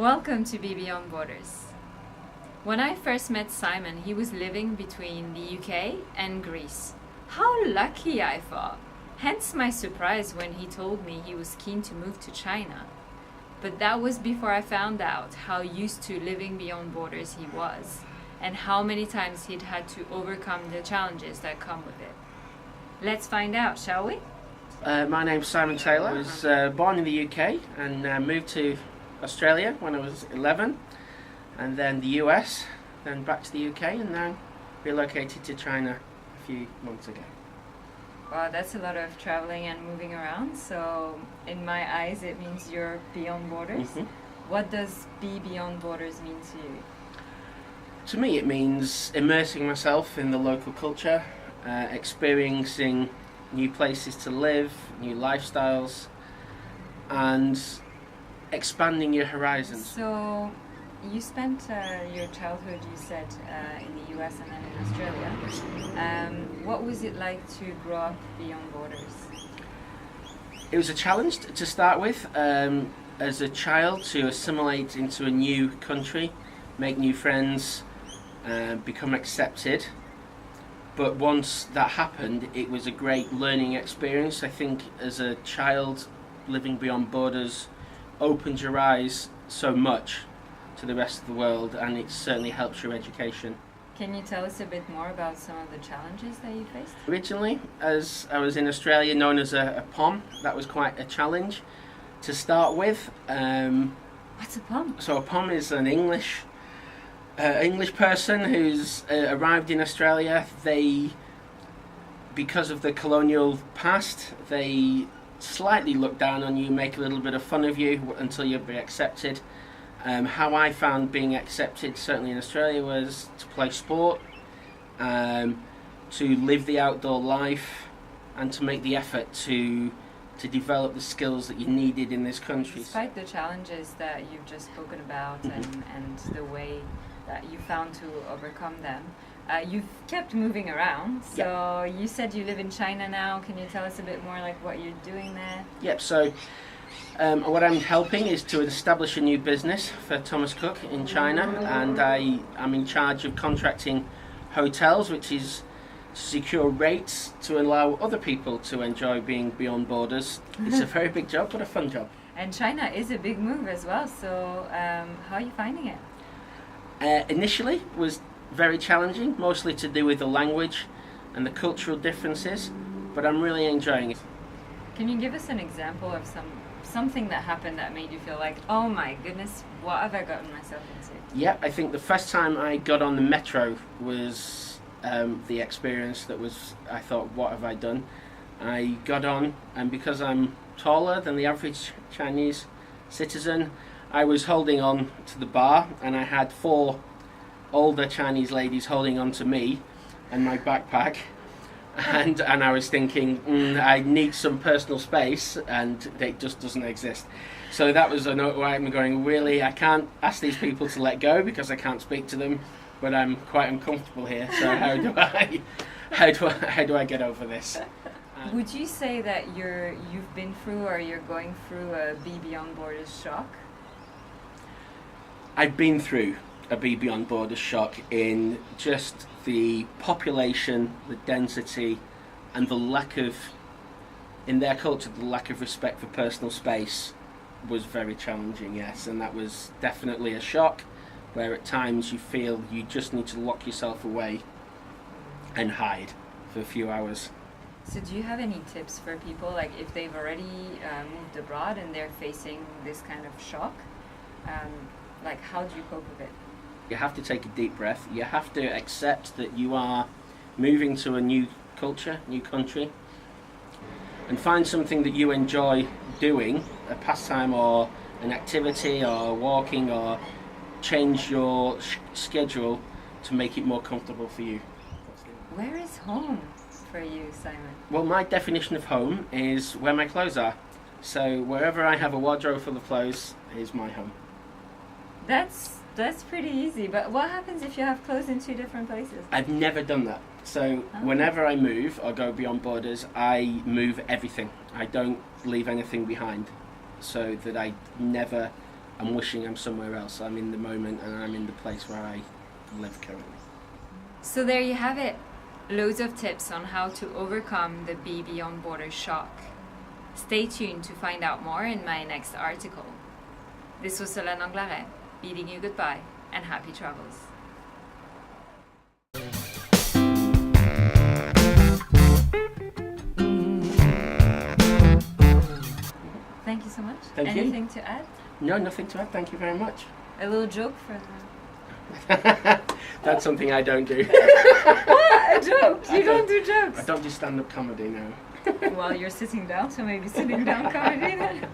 Welcome to BeBeyondBorders. When I first met Simon, he was living between the UK and Greece. How lucky, I thought. Hence my surprise when he told me he was keen to move to China. But that was before I found out how used to living beyond borders he was, and how many times he'd had to overcome the challenges that come with it. Let's find out, shall we? My name's Simon Taylor. I was born in the UK and moved to Australia when I was 11, and then the US, then back to the UK, and now relocated to China a few months ago. Wow, that's a lot of traveling and moving around. So in my eyes it means you're beyond borders. What does be beyond borders mean to you? To me it means immersing myself in the local culture, experiencing new places to live, new lifestyles, and expanding your horizons. So you spent your childhood, you said, in the US and then in Australia. What was it like to grow up beyond borders? It was a challenge to start with. As a child, to assimilate into a new country, make new friends, become accepted. But once that happened, it was a great learning experience. I think as a child, living beyond borders opens your eyes so much to the rest of the world, and it certainly helps your education. Can you tell us a bit more about some of the challenges that you faced? Originally, as I was in Australia, known as a POM, that was quite a challenge to start with. What's a POM? So a POM is an English person who's arrived in Australia. They, because of the colonial past, they slightly look down on you, make a little bit of fun of you until you'll be accepted. How I found being accepted, certainly in Australia, was to play sport, to live the outdoor life, and to make the effort to develop the skills that you needed in this country. Despite the challenges that you've just spoken about and the way that you found to overcome them, you've kept moving around. So you said you live in China now. Can you tell us a bit more like what you're doing there? Yep, so what I'm helping is to establish a new business for Thomas Cook in China, and I'm in charge of contracting hotels, which is to secure rates to allow other people to enjoy being beyond borders. It's a very big job, but a fun job. And China is a big move as well, so how are you finding it? Initially was very challenging, mostly to do with the language and the cultural differences, but I'm really enjoying it. Can you give us an example of something that happened that made you feel like, oh my goodness, what have I gotten myself into? Yeah, I think the first time I got on the metro was the experience that was, I thought, what have I done? I got on, and because I'm taller than the average Chinese citizen, I was holding on to the bar, and I had 4 older Chinese ladies holding on to me and my backpack, and I was thinking, I need some personal space, and it just doesn't exist. So that was a note where I'm going, really, I can't ask these people to let go because I can't speak to them, but I'm quite uncomfortable here. So how do I get over this? Would you say that you've been through or you're going through a Be Beyond Borders shock? I've been through a Be Beyond Borders shock in just the population, the density, and the lack of, in their culture, the lack of respect for personal space was very challenging, yes, and that was definitely a shock, where at times you feel you just need to lock yourself away and hide for a few hours. So do you have any tips for people, like if they've already moved abroad and they're facing this kind of shock? Like, how do you cope with it? You have to take a deep breath. You have to accept that you are moving to a new culture, new country, and find something that you enjoy doing, a pastime or an activity or walking, or change your schedule to make it more comfortable for you. Where is home for you, Simon? Well, my definition of home is where my clothes are. So wherever I have a wardrobe full of clothes is my home. That's pretty easy, but what happens if you have clothes in 2 different places? I've never done that. So whenever I move or go beyond borders, I move everything. I don't leave anything behind, so that I never I'm wishing I'm somewhere else. I'm in the moment and I'm in the place where I live currently. So there you have it. Loads of tips on how to overcome the Be Beyond Borders shock. Stay tuned to find out more in my next article. This was Solène Anglaret, bidding you goodbye and happy travels. Thank you so much. Thank you. Anything to add? No, nothing to add. Thank you very much. A little joke for the... That's something I don't do. What? A joke? You don't do jokes? I don't do stand-up comedy now. Well, you're sitting down, so maybe sitting down comedy then.